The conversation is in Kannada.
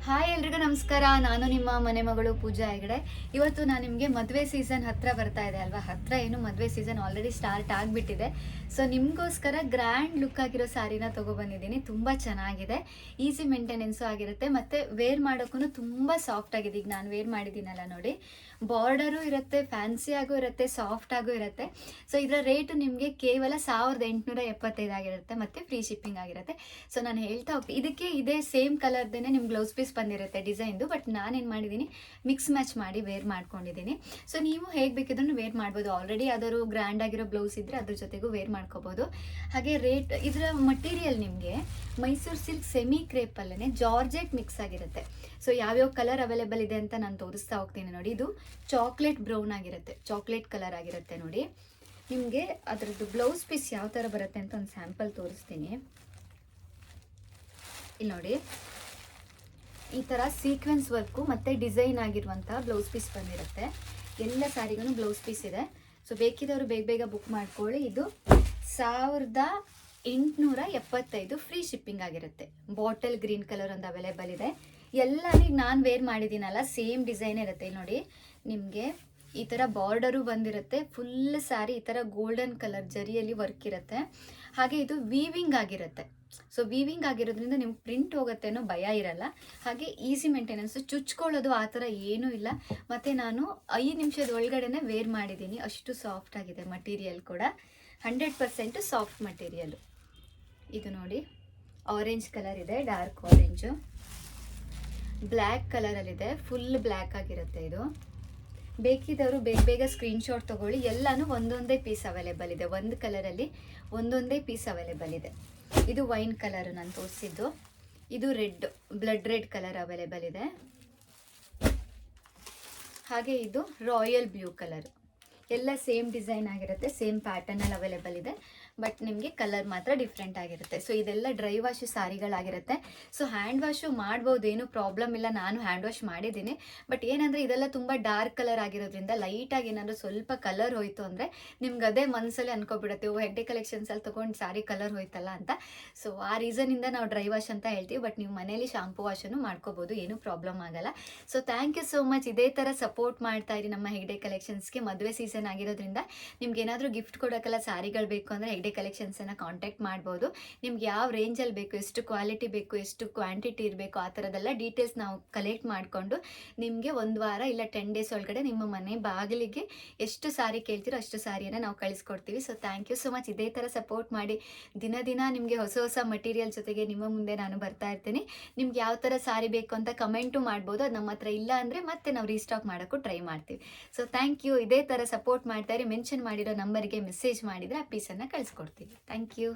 ಹಾಯ್ ಎಲ್ರಿಗೂ ನಮಸ್ಕಾರ. ನಾನು ನಿಮ್ಮ ಮನೆ ಮಗಳು ಪೂಜಾ ಹೆಗಡೆ. ಇವತ್ತು ನಾನು ನಿಮಗೆ ಮದುವೆ ಸೀಸನ್ ಹತ್ರ ಬರ್ತಾ ಇದೆ ಅಲ್ವಾ, ಹತ್ರ ಏನು ಮದುವೆ ಸೀಸನ್ ಆಲ್ರೆಡಿ ಸ್ಟಾರ್ಟ್ ಆಗಿಬಿಟ್ಟಿದೆ. ಸೊ ನಿಮಗೋಸ್ಕರ ಗ್ರ್ಯಾಂಡ್ ಲುಕ್ ಆಗಿರೋ ಸ್ಯಾರಿನ ತೊಗೊಬಂದಿದ್ದೀನಿ. ತುಂಬ ಚೆನ್ನಾಗಿದೆ, ಈಸಿ ಮೇಂಟೆನೆನ್ಸು ಆಗಿರುತ್ತೆ ಮತ್ತು ವೇರ್ ಮಾಡೋಕ್ಕೂ ತುಂಬ ಸಾಫ್ಟ್ ಆಗಿದೆ. ಈಗ ನಾನು ವೇರ್ ಮಾಡಿದ್ದೀನಲ್ಲ ನೋಡಿ, ಬಾರ್ಡರು ಇರುತ್ತೆ, ಫ್ಯಾನ್ಸಿಯಾಗೂ ಇರುತ್ತೆ, ಸಾಫ್ಟಾಗೂ ಇರುತ್ತೆ. ಸೊ ಇದರ ರೇಟು ನಿಮಗೆ ಕೇವಲ 1875 ಆಗಿರುತ್ತೆ ಮತ್ತು ಫ್ರೀ ಶಿಪ್ಪಿಂಗ್ ಆಗಿರುತ್ತೆ. ಸೊ ನಾನು ಹೇಳ್ತಾ ಹೋಗ್ತೀನಿ, ಇದಕ್ಕೆ ಇದೇ ಸೇಮ್ ಕಲರ್ದೇ ನಿಮ್ಗೆ ಬ್ಲೌಸ್ ಪೀಸ್ ಬಂದಿರುತ್ತೆ ಡಿಸೈನ್ದು. ಬಟ್ ನಾನೇನು ಮಾಡಿದ್ದೀನಿ, ಮಿಕ್ಸ್ ಮ್ಯಾಚ್ ಮಾಡಿ ವೇರ್ ಮಾಡ್ಕೊಂಡಿದ್ದೀನಿ. ಸೊ ನೀವು ಹೇಗೆ ಬೇಕಿದ್ರೂ ವೇರ್ ಮಾಡ್ಬೋದು. ಆಲ್ರೆಡಿ ಯಾವ್ದಾದ್ರು ಗ್ರ್ಯಾಂಡ್ ಆಗಿರೋ ಬ್ಲೌಸ್ ಇದ್ದರೆ ಅದ್ರ ಜೊತೆಗೂ ವೇರ್ ಮಾಡ್ಕೋಬೋದು. ಹಾಗೆ ರೇಟ್, ಇದರ ಮಟೀರಿಯಲ್ ನಿಮಗೆ ಮೈಸೂರು ಸಿಲ್ಕ್ ಸೆಮಿ ಕ್ರೇಪಲ್ಲೇ ಜಾರ್ಜೆಟ್ ಮಿಕ್ಸ್ ಆಗಿರುತ್ತೆ. ಸೊ ಯಾವ್ಯಾವ ಕಲರ್ ಅವೈಲೇಬಲ್ ಇದೆ ಅಂತ ನಾನು ತೋರಿಸ್ತಾ ಹೋಗ್ತೀನಿ ನೋಡಿ. ಇದು ಚಾಕ್ಲೇಟ್ ಬ್ರೌನ್ ಆಗಿರುತ್ತೆ, ಚಾಕ್ಲೇಟ್ ಕಲರ್ ಆಗಿರುತ್ತೆ ನೋಡಿ. ನಿಮಗೆ ಅದರದ್ದು ಬ್ಲೌಸ್ ಪೀಸ್ ಯಾವ ಥರ ಬರುತ್ತೆ ಅಂತ ಒಂದು ಸ್ಯಾಂಪಲ್ ತೋರಿಸ್ತೀನಿ. ಇಲ್ಲಿ ನೋಡಿ, ಈ ಥರ ಸೀಕ್ವೆನ್ಸ್ ವರ್ಕು ಮತ್ತು ಡಿಸೈನ್ ಆಗಿರುವಂತಹ ಬ್ಲೌಸ್ ಪೀಸ್ ಬಂದಿರುತ್ತೆ. ಎಲ್ಲ ಸ್ಯಾರಿಗೂ ಬ್ಲೌಸ್ ಪೀಸ್ ಇದೆ. ಸೊ ಬೇಕಿದವರು ಬೇಗ ಬೇಗ ಬುಕ್ ಮಾಡ್ಕೊಳ್ಳಿ. ಇದು 1875 ಫ್ರೀ ಶಿಪ್ಪಿಂಗ್ ಆಗಿರುತ್ತೆ. ಬಾಟಲ್ ಗ್ರೀನ್ ಕಲರ್ ಒಂದು ಅವೈಲೇಬಲ್ ಇದೆ. ಎಲ್ಲ ಈಗ ನಾನು ವೇರ್ ಮಾಡಿದ್ದೀನಲ್ಲ, ಸೇಮ್ ಡಿಸೈನ್ ಇರುತ್ತೆ. ಇಲ್ಲಿ ನೋಡಿ, ನಿಮಗೆ ಈ ಥರ ಬಾರ್ಡರು ಬಂದಿರುತ್ತೆ. ಫುಲ್ ಸ್ಯಾರಿ ಈ ಥರ ಗೋಲ್ಡನ್ ಕಲರ್ ಜರಿಯಲ್ಲಿ ವರ್ಕ್ ಇರುತ್ತೆ. ಹಾಗೆ ಇದು ವೀವಿಂಗ್ ಆಗಿರುತ್ತೆ. ಸೊ ವೀವಿಂಗ್ ಆಗಿರೋದ್ರಿಂದ ನಿಮ್ಗೆ ಪ್ರಿಂಟ್ ಹೋಗುತ್ತೆ ಅನ್ನೋ ಭಯ ಇರಲ್ಲ. ಹಾಗೆ ಈಸಿ ಮೇಂಟೆನೆನ್ಸು, ಚುಚ್ಕೊಳ್ಳೋದು ಆ ಥರ ಏನೂ ಇಲ್ಲ. ಮತ್ತು ನಾನು 5 ನಿಮಿಷದ ಒಳಗಡೆನೆ ವೇರ್ ಮಾಡಿದ್ದೀನಿ. ಅಷ್ಟು ಸಾಫ್ಟ್ ಆಗಿದೆ ಮಟೀರಿಯಲ್ ಕೂಡ, 100% ಸಾಫ್ಟ್ ಮಟೀರಿಯಲು. ಇದು ನೋಡಿ, ಆರೆಂಜ್ ಕಲರ್ ಇದೆ, ಡಾರ್ಕ್ ಆರೆಂಜು. ಬ್ಲ್ಯಾಕ್ ಕಲರಲ್ಲಿದೆ, ಫುಲ್ ಬ್ಲ್ಯಾಕ್ ಆಗಿರುತ್ತೆ ಇದು. ಬೇಕಿದ್ದವರು ಬೇಗ ಬೇಗ ಸ್ಕ್ರೀನ್ಶಾಟ್ ತೊಗೊಳ್ಳಿ. ಎಲ್ಲನೂ ಒಂದೊಂದೇ ಪೀಸ್ ಅವೈಲೇಬಲ್ ಇದೆ. ಒಂದು ಕಲರಲ್ಲಿ ಒಂದೊಂದೇ ಪೀಸ್ ಅವೈಲೇಬಲ್ ಇದೆ. ಇದು ವೈನ್ ಕಲರು ನಾನು ತೋರಿಸಿದ್ದು. ಇದು red, blood red colour available ಇದೆ. ಹಾಗೆ ಇದು ರಾಯಲ್ ಬ್ಲೂ ಕಲರ್. ಎಲ್ಲ ಸೇಮ್ ಡಿಸೈನ್ ಆಗಿರುತ್ತೆ, ಸೇಮ್ ಪ್ಯಾಟರ್ನಲ್ಲಿ ಅವೈಲೇಬಲ್ ಇದೆ. ಬಟ್ ನಿಮಗೆ ಕಲರ್ ಮಾತ್ರ ಡಿಫ್ರೆಂಟ್ ಆಗಿರುತ್ತೆ. ಸೊ ಇದೆಲ್ಲ ಡ್ರೈ ವಾಶ್ ಸ್ಯಾರಿಗಳಾಗಿರುತ್ತೆ. ಸೊ ಹ್ಯಾಂಡ್ ವಾಶು ಮಾಡ್ಬೋದು, ಏನು ಪ್ರಾಬ್ಲಮ್ ಇಲ್ಲ. ನಾನು ಹ್ಯಾಂಡ್ ವಾಶ್ ಮಾಡಿದ್ದೀನಿ. ಬಟ್ ಏನಂದರೆ ಇದೆಲ್ಲ ತುಂಬ ಡಾರ್ಕ್ ಕಲರ್ ಆಗಿರೋದ್ರಿಂದ ಲೈಟಾಗಿ ಏನಾದರೂ ಸ್ವಲ್ಪ ಕಲರ್ ಹೋಯಿತು ಅಂದರೆ ನಿಮ್ಗೆ ಅದೇ ಮನಸ್ಸಲ್ಲಿ ಅನ್ಕೊಬಿಡುತ್ತೆ, ಹೆಗ್ಡೆ ಕಲೆಕ್ಷನ್ಸಲ್ಲಿ ತೊಗೊಂಡು ಸ್ಯಾರಿ ಕಲರ್ ಹೋಯ್ತಲ್ಲ ಅಂತ. ಸೊ ಆ ರೀಸನಿಂದ ನಾವು ಡ್ರೈ ವಾಶ್ ಅಂತ ಹೇಳ್ತೀವಿ. ಬಟ್ ನೀವು ಮನೇಲಿ ಶಾಂಪು ವಾಶನ್ನು ಮಾಡ್ಕೋಬೋದು, ಏನೂ ಪ್ರಾಬ್ಲಮ್ ಆಗಲ್ಲ. So thank you so much. ಇದೇ ಥರ ಸಪೋರ್ಟ್ ಮಾಡ್ತಾ ಇರಿ ನಮ್ಮ ಹೆಗ್ಡೆ ಕಲೆಕ್ಷನ್ಸ್ಗೆ. ಮದುವೆ ಸೀಸನ್ ಆಗಿರೋದ್ರಿಂದ ನಿಮ್ಗೆ ಏನಾದರೂ ಗಿಫ್ಟ್ ಕೊಡೋಕ್ಕೆಲ್ಲ ಸ್ಯಾರಿಗಳು ಬೇಕು ಅಂದರೆ ಹೆಗ್ಡೆ ಕಲೆಕ್ಷನ್ಸನ್ನು ಕಾಂಟ್ಯಾಕ್ಟ್ ಮಾಡ್ಬೋದು. ನಿಮ್ಗೆ ಯಾವ ರೇಂಜಲ್ಲಿ ಬೇಕು, ಎಷ್ಟು ಕ್ವಾಲಿಟಿ ಬೇಕು, ಎಷ್ಟು ಕ್ವಾಂಟಿಟಿ ಇರಬೇಕು, ಆ ಥರದ್ದೆಲ್ಲ ಡೀಟೇಲ್ಸ್ ನಾವು ಕಲೆಕ್ಟ್ ಮಾಡಿಕೊಂಡು ನಿಮಗೆ 1 ವಾರ ಇಲ್ಲ 10 ಡೇಸ್ ಒಳಗಡೆ ನಿಮ್ಮ ಮನೆ ಬಾಗಿಲಿಗೆ ಎಷ್ಟು ಸಾರಿ ಕೇಳ್ತೀರೋ ಅಷ್ಟು ಸಾರಿಯನ್ನು ನಾವು ಕಳಿಸ್ಕೊಡ್ತೀವಿ. So thank you so much. ಇದೇ ಥರ ಸಪೋರ್ಟ್ ಮಾಡಿ. ದಿನ ದಿನ ನಿಮಗೆ ಹೊಸ ಹೊಸ ಮಟೀರಿಯಲ್ ಜೊತೆಗೆ ನಿಮ್ಮ ಮುಂದೆ ನಾನು ಬರ್ತಾ ಇರ್ತೀನಿ. ನಿಮ್ಗೆ ಯಾವ ಥರ ಸಾರಿ ಬೇಕು ಅಂತ ಕಮೆಂಟು ಮಾಡ್ಬೋದು. ಅದು ನಮ್ಮ ಹತ್ರ ಇಲ್ಲ ಅಂದರೆ ಮತ್ತೆ ನಾವು ರೀಸ್ಟಾಕ್ ಮಾಡೋಕ್ಕೂ ಟ್ರೈ ಮಾಡ್ತೀವಿ. So thank you. ಇದೇ ಥರ ಸಪೋರ್ಟ್ ಮಾಡ್ತಾ ಇರಿ. ಮೆನ್ಷನ್ ಮಾಡಿರೋ ನಂಬರ್ಗೆ ಮೆಸೇಜ್ ಮಾಡಿದರೆ ಆ ಪೀಸನ್ನು ಕಳಿಸ್ಕೊಡ್ತೀವಿ. Thank you.